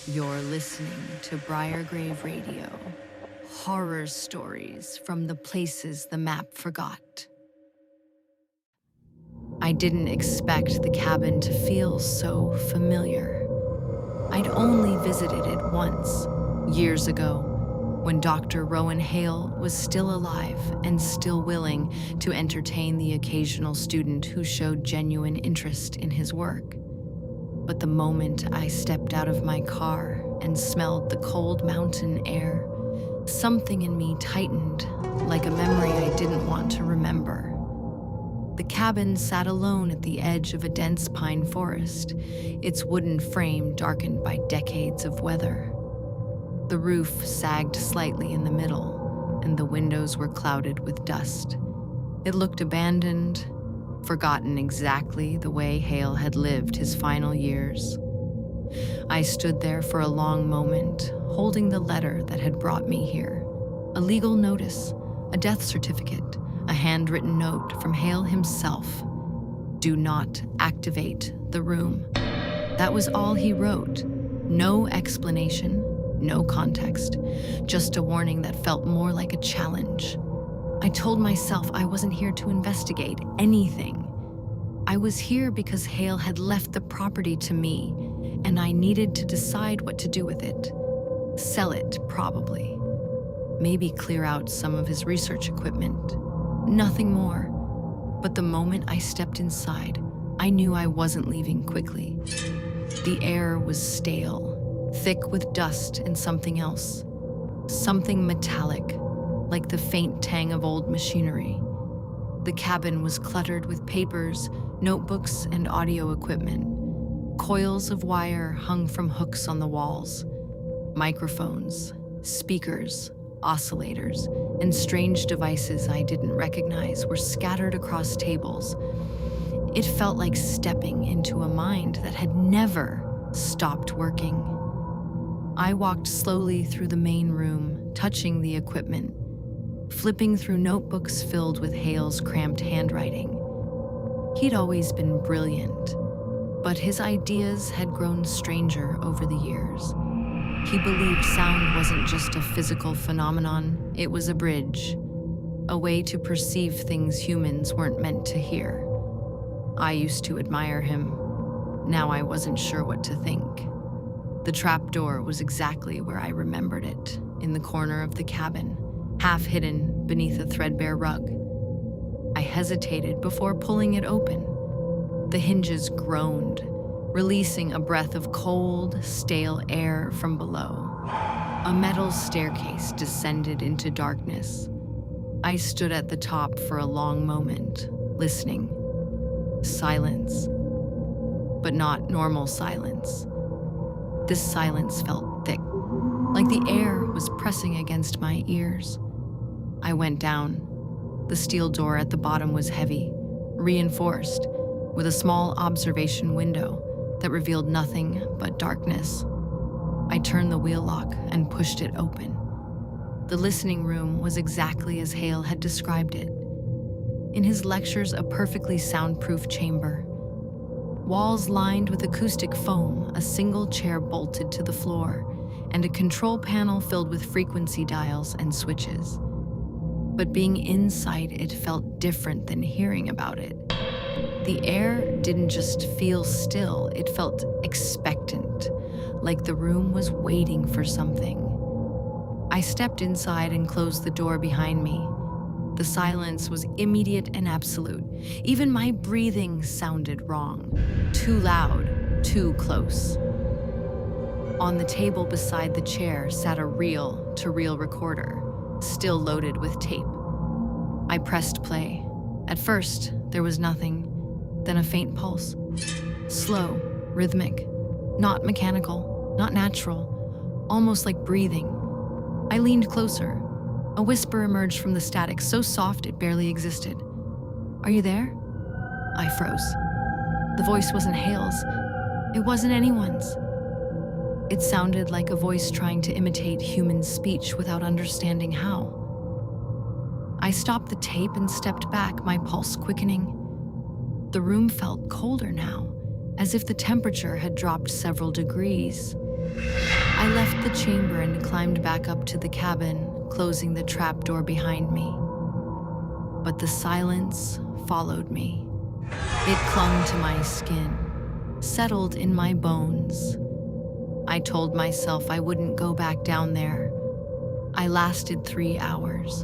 You're listening to Briargrave Radio. Horror stories from the places the map forgot. I didn't expect the cabin to feel so familiar. I'd only visited it once, years ago, when Dr. Rowan Hale was still alive and still willing to entertain the occasional student who showed genuine interest in his work. But the moment I stepped out of my car and smelled the cold mountain air, something in me tightened, like a memory I didn't want to remember. The cabin sat alone at the edge of a dense pine forest, its wooden frame darkened by decades of weather. The roof sagged slightly in the middle, and the windows were clouded with dust. It looked abandoned, forgotten exactly the way Hale had lived his final years. I stood there for a long moment, holding the letter that had brought me here. A legal notice, a death certificate, a handwritten note from Hale himself. Do not activate the room. That was all he wrote. No explanation, no context, just a warning that felt more like a challenge. I told myself I wasn't here to investigate anything. I was here because Hale had left the property to me, and I needed to decide what to do with it. Sell it, probably. Maybe clear out some of his research equipment. Nothing more. But the moment I stepped inside, I knew I wasn't leaving quickly. The air was stale, thick with dust and something else. Something metallic, like the faint tang of old machinery. The cabin was cluttered with papers, notebooks, and audio equipment. Coils of wire hung from hooks on the walls. Microphones, speakers, oscillators, and strange devices I didn't recognize were scattered across tables. It felt like stepping into a mind that had never stopped working. I walked slowly through the main room, touching the equipment, flipping through notebooks filled with Hale's cramped handwriting. He'd always been brilliant, but his ideas had grown stranger over the years. He believed sound wasn't just a physical phenomenon, it was a bridge, a way to perceive things humans weren't meant to hear. I used to admire him. Now I wasn't sure what to think. The trapdoor was exactly where I remembered it, in the corner of the cabin, half hidden beneath a threadbare rug. I hesitated before pulling it open. The hinges groaned, releasing a breath of cold, stale air from below. A metal staircase descended into darkness. I stood at the top for a long moment, listening. Silence. But not normal silence. This silence felt thick, like the air was pressing against my ears. I went down. The steel door at the bottom was heavy, reinforced, with a small observation window that revealed nothing but darkness. I turned the wheel lock and pushed it open. The listening room was exactly as Hale had described it. In his lectures, a perfectly soundproof chamber. Walls lined with acoustic foam, a single chair bolted to the floor, and a control panel filled with frequency dials and switches. But being inside it felt different than hearing about it. The air didn't just feel still, it felt expectant, like the room was waiting for something. I stepped inside and closed the door behind me. The silence was immediate and absolute. Even my breathing sounded wrong. Too loud, too close. On the table beside the chair sat a reel-to-reel recorder, still loaded with tape. I pressed play. At first, there was nothing, then a faint pulse. Slow, rhythmic, not mechanical, not natural, almost like breathing. I leaned closer. A whisper emerged from the static, so soft it barely existed. "Are you there?" I froze. The voice wasn't Hale's. It wasn't anyone's. It sounded like a voice trying to imitate human speech without understanding how. I stopped the tape and stepped back, my pulse quickening. The room felt colder now, as if the temperature had dropped several degrees. I left the chamber and climbed back up to the cabin, closing the trapdoor behind me. But the silence followed me. It clung to my skin, settled in my bones. I told myself I wouldn't go back down there. I lasted 3 hours.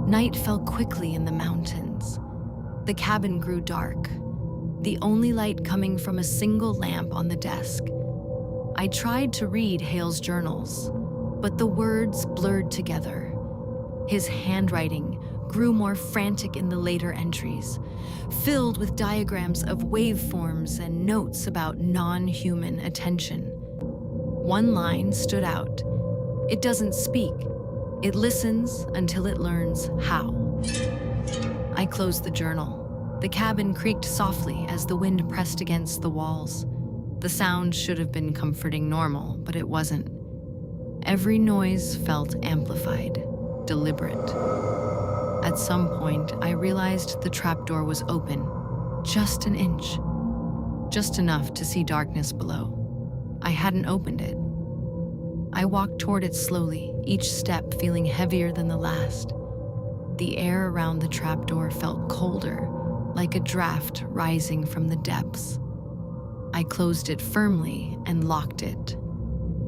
Night fell quickly in the mountains. The cabin grew dark, the only light coming from a single lamp on the desk. I tried to read Hale's journals, but the words blurred together. His handwriting grew more frantic in the later entries, filled with diagrams of waveforms and notes about non-human attention. One line stood out. It doesn't speak. It listens until it learns how. I closed the journal. The cabin creaked softly as the wind pressed against the walls. The sound should have been comforting normal, but it wasn't. Every noise felt amplified, deliberate. At some point, I realized the trapdoor was open, just an inch, just enough to see darkness below. I hadn't opened it. I walked toward it slowly, each step feeling heavier than the last. The air around the trapdoor felt colder, like a draft rising from the depths. I closed it firmly and locked it.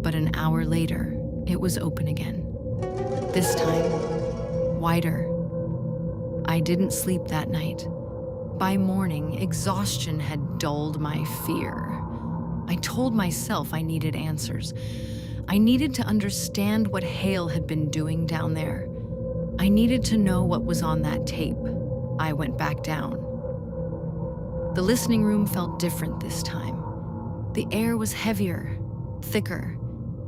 But an hour later, it was open again. This time, wider. I didn't sleep that night. By morning, exhaustion had dulled my fear. I told myself I needed answers. I needed to understand what Hale had been doing down there. I needed to know what was on that tape. I went back down. The listening room felt different this time. The air was heavier, thicker,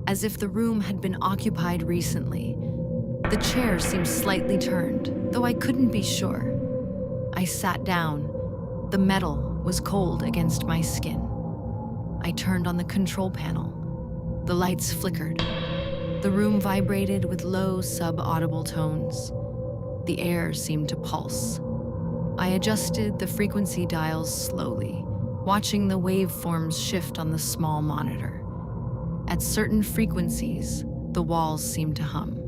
as if the room had been occupied recently. The chair seemed slightly turned, though I couldn't be sure. I sat down. The metal was cold against my skin. I turned on the control panel. The lights flickered. The room vibrated with low, sub-audible tones. The air seemed to pulse. I adjusted the frequency dials slowly, watching the waveforms shift on the small monitor. At certain frequencies, the walls seemed to hum.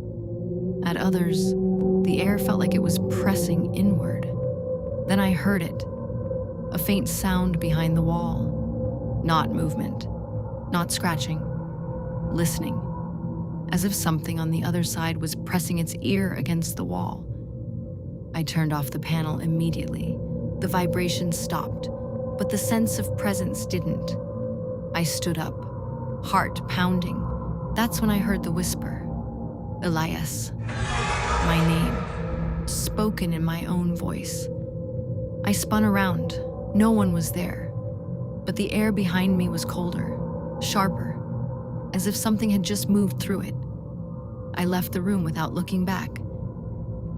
At others, the air felt like it was pressing inward. Then I heard it, a faint sound behind the wall. Not movement, not scratching, listening, as if something on the other side was pressing its ear against the wall. I turned off the panel immediately. The vibration stopped, but the sense of presence didn't. I stood up, heart pounding. That's when I heard the whisper. Elias. My name, spoken in my own voice. I spun around. No one was there. But the air behind me was colder, sharper, as if something had just moved through it. I left the room without looking back.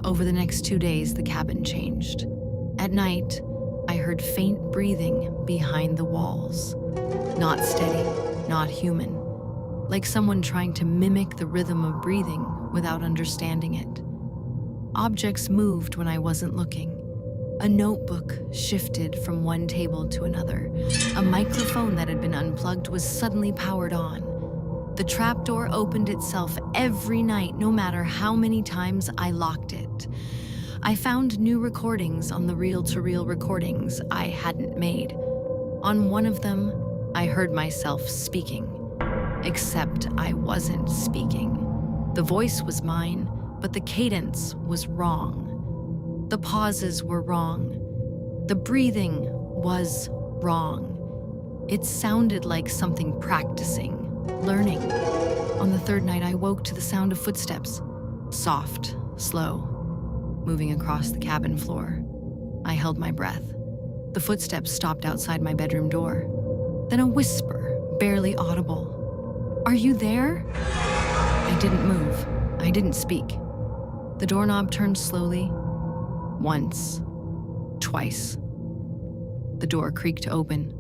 Over the next 2 days, the cabin changed. At night, I heard faint breathing behind the walls. Not steady, not human. Like someone trying to mimic the rhythm of breathing without understanding it. Objects moved when I wasn't looking. A notebook shifted from one table to another. A microphone that had been unplugged was suddenly powered on. The trapdoor opened itself every night, no matter how many times I locked it. I found new recordings on the reel-to-reel recordings I hadn't made. On one of them, I heard myself speaking. Except I wasn't speaking. The voice was mine, but the cadence was wrong. The pauses were wrong. The breathing was wrong. It sounded like something practicing, learning. On the third night, I woke to the sound of footsteps. Soft, slow, moving across the cabin floor. I held my breath. The footsteps stopped outside my bedroom door. Then a whisper, barely audible. Are you there? I didn't move. I didn't speak. The doorknob turned slowly. Once. Twice. The door creaked open.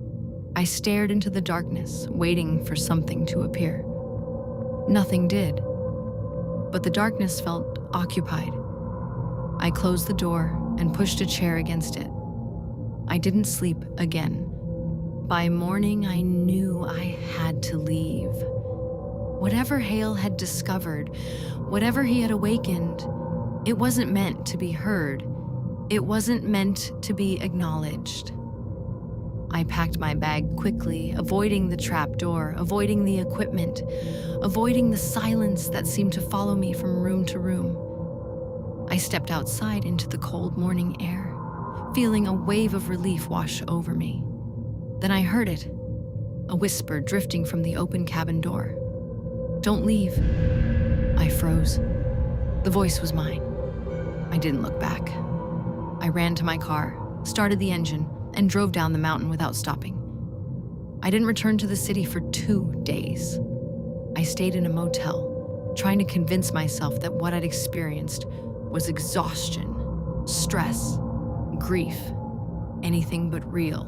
I stared into the darkness, waiting for something to appear. Nothing did. But the darkness felt occupied. I closed the door and pushed a chair against it. I didn't sleep again. By morning, I knew I had to leave. Whatever Hale had discovered, whatever he had awakened, it wasn't meant to be heard. It wasn't meant to be acknowledged. I packed my bag quickly, avoiding the trap door, avoiding the equipment, avoiding the silence that seemed to follow me from room to room. I stepped outside into the cold morning air, feeling a wave of relief wash over me. Then I heard it, a whisper drifting from the open cabin door. "Don't leave." I froze. The voice was mine. I didn't look back. I ran to my car, started the engine, and drove down the mountain without stopping. I didn't return to the city for 2 days. I stayed in a motel, trying to convince myself that what I'd experienced was exhaustion, stress, grief, anything but real.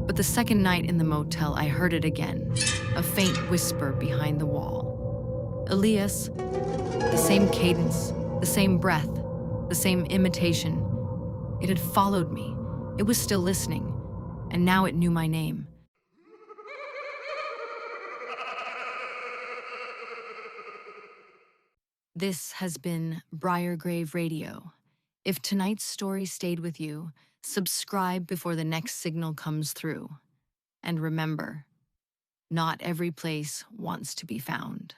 But the second night in the motel, I heard it again, a faint whisper behind the wall. Elias, the same cadence, the same breath, the same imitation. It had followed me. It was still listening, and now it knew my name. This has been Briargrave Radio. If tonight's story stayed with you, subscribe before the next signal comes through. And remember, not every place wants to be found.